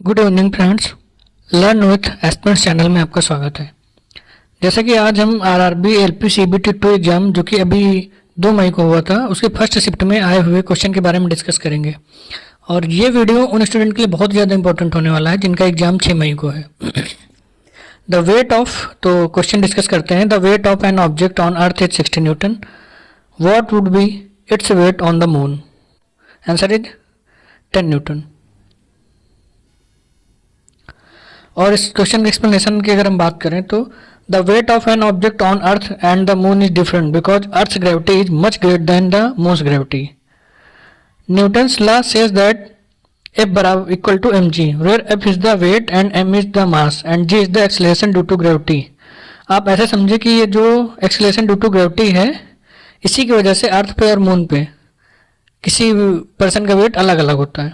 Good evening friends. Learn with aspirants channel में आपका स्वागत है। जैसा कि आज हम आरआरबी एलपी सीबीटी 2 एग्ज़ाम जो कि अभी 2 मई को हुआ था उसके फर्स्ट शिफ्ट में आए हुए क्वेश्चन के बारे में डिस्कस करेंगे। और ये वीडियो उन स्टूडेंट के लिए बहुत ज़्यादा इंपॉर्टेंट होने वाला है जिनका एग्ज़ाम 6 मई को है। द वेट ऑफ, तो क्वेश्चन डिस्कस करते हैं। The weight of an object on earth is 60 Newton. What would be its weight on the moon? Answer is 10 Newton. और इस क्वेश्चन के एक्सप्लेनेशन की अगर हम बात करें तो the weight of an object on earth and the moon is different because earth's gravity is much greater than the moon's gravity. Newton's law says that F बराबर equal to mg where F is the weight and m is the mass and g is the acceleration due to gravity. आप ऐसे समझे कि ये जो acceleration due to gravity है इसी की वजह से अर्थ पे और मून पे किसी पर्सन का वेट अलग अलग होता है।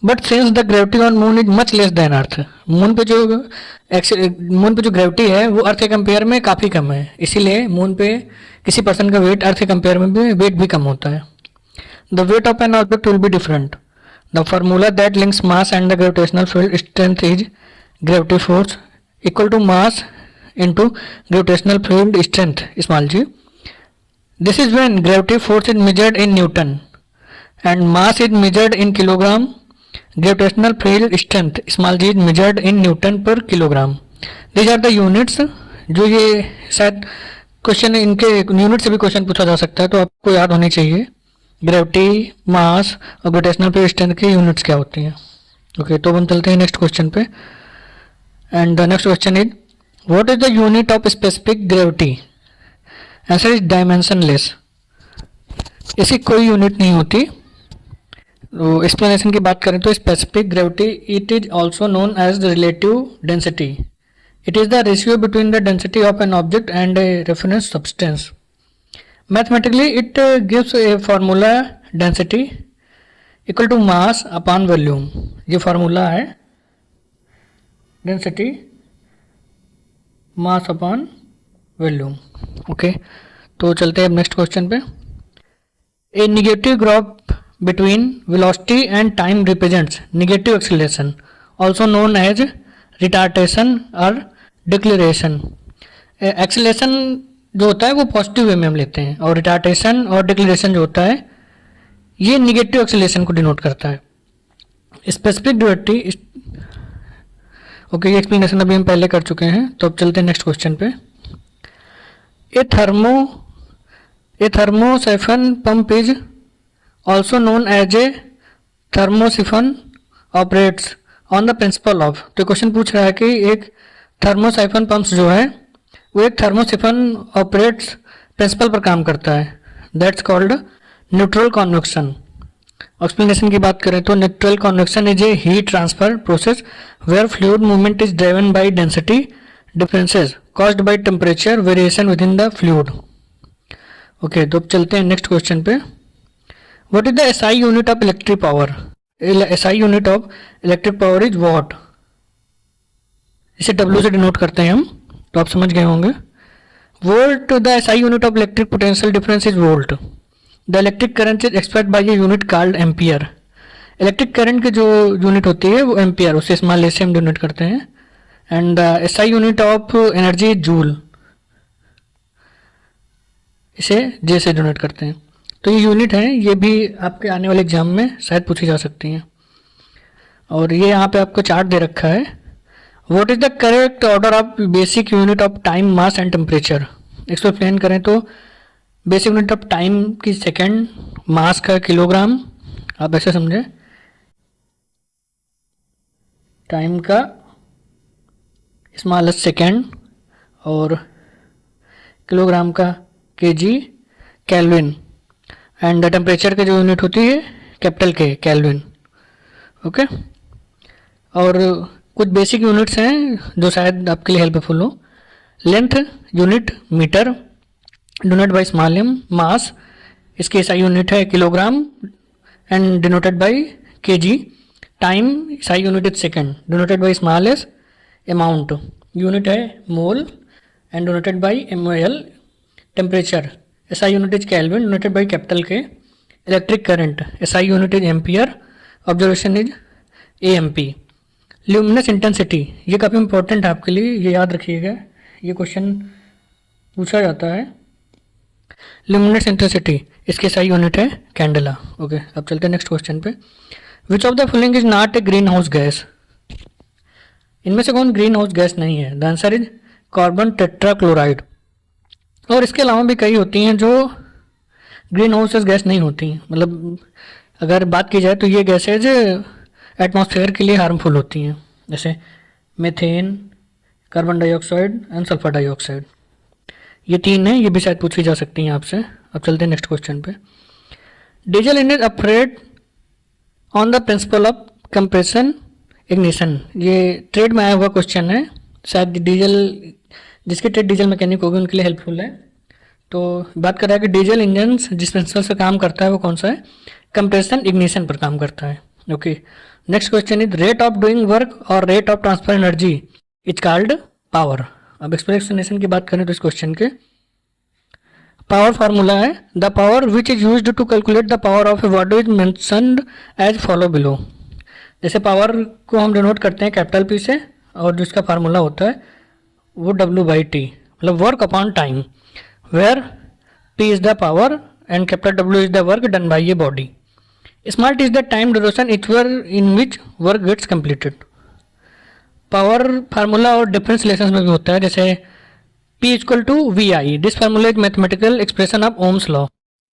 But since the gravity on moon is much less than earth, moon पे जो ग्रेविटी है वो अर्थ के कंपेयर में काफ़ी कम है, इसीलिए मून पे किसी पर्सन का वेट अर्थ के कंपेयर में भी वेट भी कम होता है। The weight of an object will be different. The formula that links mass and the gravitational field strength is gravity force equal to mass into gravitational field strength small g. This is when gravity force is measured in Newton and mass is measured in kilogram. Gravitational field strength small g is measured in Newton per kilogram. These are the units जो ये शायद question इनके unit से भी question पूछा जा सकता है, तो आपको याद होनी चाहिए ग्रेविटी, मास और ग्रेविटेशनल फील्ड स्ट्रेंथ की यूनिट्स क्या होती हैं। ओके, तो हम चलते हैं नेक्स्ट क्वेश्चन पे। And the next question is what is the unit of specific gravity? Answer is dimensionless. इसकी कोई यूनिट नहीं होती। तो एक्सप्लेनेशन की बात करें तो specific gravity it is also known as the relative density. It is the ratio between the density of an object and a reference substance. Mathematically it gives a formula density equal to mass upon volume. ये formula है density mass upon volume. Okay, तो चलते हैं अब next question पे। A negative graph between velocity and time represents negative acceleration also known as retardation or deceleration. Acceleration जो होता है वो पॉजिटिव वे में हम लेते हैं और रिटार्डेशन और डिक्लेरेशन जो होता है ये निगेटिव एक्सेलरेशन को डिनोट करता है। स्पेसिफिक ग्रेविटी, ओके, ये एक्सप्लेनेशन अभी हम पहले कर चुके हैं, तो अब चलते हैं नेक्स्ट क्वेश्चन पे। A thermosiphon pump is also known as a thermosiphon operates on the principle of। तो क्वेश्चन पूछ रहा है कि एक थर्मोसाइफन पंप्स जो है वो एक थर्मोसिफन ऑपरेट्स प्रिंसिपल पर काम करता है, that's called neutral convection. Explanation की बात करें तो neutral convection is a heat transfer process where fluid movement is driven by density differences caused by temperature variation within the fluid. Okay, तो अब चलते हैं नेक्स्ट क्वेश्चन पे। What is the SI unit of electric power? SI unit of electric power is watt। इसे W से denote करते हैं हम, तो आप समझ गए होंगे। Volt, the SI unit of electric potential difference is volt। The electric current is expressed by a unit called ampere। Electric current की जो यूनिट होती है वो एम्पियर, उसे स्मॉल ए से हम डिनोट करते हैं। And SI unit of energy is joule, इसे J से डिनोट करते हैं। तो ये यूनिट है, ये भी आपके आने वाले एग्जाम में शायद पूछी जा सकती हैं। और ये यहाँ पे आपको चार्ट दे रखा है। What is the correct order of basic unit of time, mass and temperature? इसको एक्सप्लेन करें तो बेसिक यूनिट ऑफ टाइम की सेकेंड, मास का किलोग्राम, आप ऐसे समझे, टाइम का स्मॉलेस्ट सेकेंड और किलोग्राम का केजी केल्विन, एंड टेम्परेचर की जो यूनिट होती है कैपिटल के केल्विन। ओके, और कुछ बेसिक यूनिट्स हैं जो शायद आपके लिए हेल्पफुल हो। Length unit metre denoted by small M. Mass, इसकी SI यूनिट है kilogram and denoted by KG. Time, SI unit is second denoted by small S. Amount unit है mole and denoted by mol। Temperature, SI unit is Kelvin denoted by capital K। Electric current, SI unit is ampere। Observation is AMP। Luminous intensity, ये काफ़ी important है आपके लिए, ये याद रखिएगा, ये क्वेश्चन पूछा जाता है। ल्यूमिनस इंटेंसिटी, इसकी सही यूनिट है कैंडेला। ओके, अब चलते हैं नेक्स्ट क्वेश्चन पे। Which of the following is not a green house gas? इनमें से कौन ग्रीन हाउस गैस नहीं है? The answer is carbon tetrachloride. और इसके अलावा भी कई होती हैं जो ग्रीन हाउस गैस नहीं होती, मतलब अगर बात की जाए तो ये गैसेज एटमॉस्फेयर के लिए हार्मफुल होती हैं, जैसे methane, carbon dioxide and sulphur dioxide. ये तीन हैं, ये भी शायद पूछी जा सकती हैं आपसे। अब चलते हैं नेक्स्ट क्वेश्चन पे। Diesel engine operate on the principle of compression ignition, ये ट्रेड में आया हुआ क्वेश्चन है, शायद डीजल जिसकी ट्रेड डीजल मैकेनिक होगी उनके लिए हेल्पफुल है। तो बात कर रहा है कि डीजल इंजन जिस प्रिंसिपल से काम करता है वो कौन सा है? कंप्रेशन इग्निशन पर काम करता है। Okay, next question is rate of doing work और rate of transfer energy is called power. अब एक्सप्लेनेशन की बात करें तो इस क्वेश्चन के पावर फार्मूला है the power which is used to calculate the power of a body is mentioned as follow below. जैसे पावर को हम डिनोट करते हैं कैपिटल पी से, और जिसका फार्मूला होता है वो W/T, मतलब work upon time, where P is the power and capital W is the work done by a body. Small t is the time duration in which work gets completed. Power formula और difference relation में भी होता है, जैसे P equal to VI, this formula is mathematical expression of Ohm's law.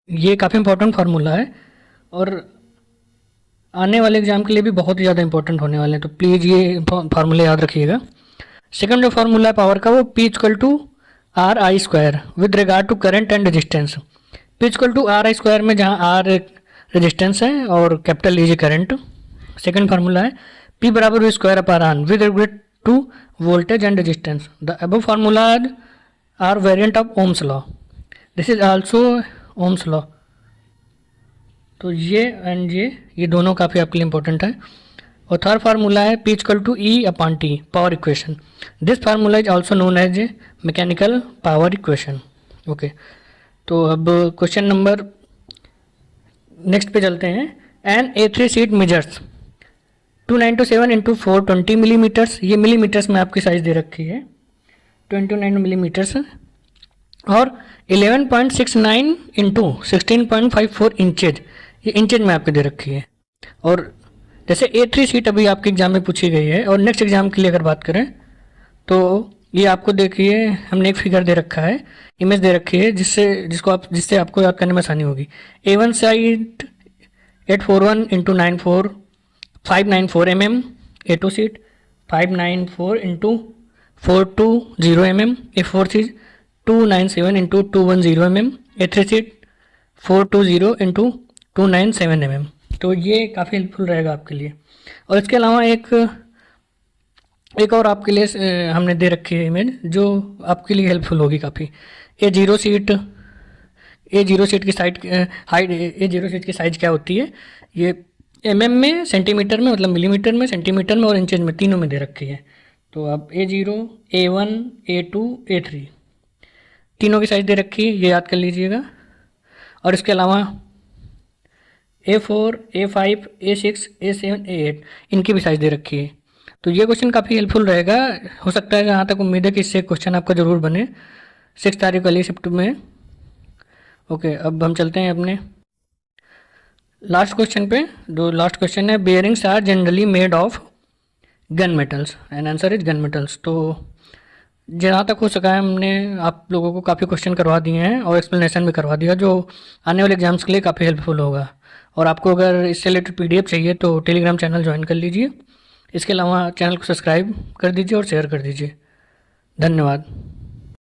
ये काफ़ी important formula है और आने वाले एग्जाम के लिए भी बहुत ही ज़्यादा इंपॉर्टेंट होने वाले हैं, तो प्लीज़ ये फार्मूला याद रखिएगा। सेकंड जो फार्मूला है पावर का वो P equal to RI square with regard to current and resistance. P equal to RI square में जहाँ R रेजिस्टेंस है और capital E current. Second formula है P बराबर V स्क्वायर अपार R with regard to voltage and resistance. The above formulas are variant of Ohm's law, this is also Ohm's law. तो ये and ये दोनों काफ़ी आपके लिए इंपॉर्टेंट है। और थर्ड फार्मूला है P equal to E/T power equation, this formula is also known as a mechanical power equation. Okay, तो अब क्वेश्चन नंबर नेक्स्ट पे चलते हैं। An A3 sheet measures 297 into 420 millimeters, ये मिलीमीटर्स में आपकी साइज दे रखी है 29 मिलीमीटर्स, और 11.69 इंटू 16.54 इंचेज, ये इंचेज में आपकी दे रखी है। और जैसे A3 सीट अभी आपके एग्जाम में पूछी गई है, और नेक्स्ट एग्जाम के लिए अगर बात करें तो ये आपको देखिए हमने एक फिगर दे रखा है, इमेज दे रखी है, जिससे आपको याद करने में आसानी होगी। A1 site 841 into 594 mm, A2 seat 594 into 420 mm, A4 seat 297 into 210 mm, A3 seat 420 into 297 mm। तो ये काफ़ी हेल्पफुल रहेगा आपके लिए। और इसके अलावा एक और आपके लिए हमने दे रखी है इमेज जो आपके लिए हेल्पफुल होगी काफ़ी। A0 सीट की हाइट की साइज क्या होती है, ये mm में, सेंटीमीटर में, मतलब मिलीमीटर में, सेंटीमीटर में और इंचेज में, तीनों में दे रखी है। तो अब A0, A1, A2, A3 तीनों की साइज दे रखी है, ये याद कर लीजिएगा। और इसके अलावा A4, A5, A6, A7, A8 इनकी भी साइज दे रखी है। तो ये क्वेश्चन काफ़ी हेल्पफुल रहेगा, हो सकता है जहाँ तक उम्मीद है कि इससे क्वेश्चन आपका ज़रूर बने 6 तारीख वाली शिफ्ट में। ओके, अब हम चलते हैं अपने लास्ट क्वेश्चन पे। जो लास्ट क्वेश्चन है, bearings are generally made of gun metals and answer is gun metals. तो जहाँ तक हो सका है हमने आप लोगों को काफ़ी क्वेश्चन करवा दिए हैं और एक्सप्लेनेशन भी करवा दिया, जो आने वाले एग्जाम्स के लिए काफ़ी हेल्पफुल होगा। और आपको अगर इससे रिलेटेड PDF चाहिए तो टेलीग्राम चैनल ज्वाइन कर लीजिए। इसके अलावा चैनल को सब्सक्राइब कर दीजिए और शेयर कर दीजिए। धन्यवाद।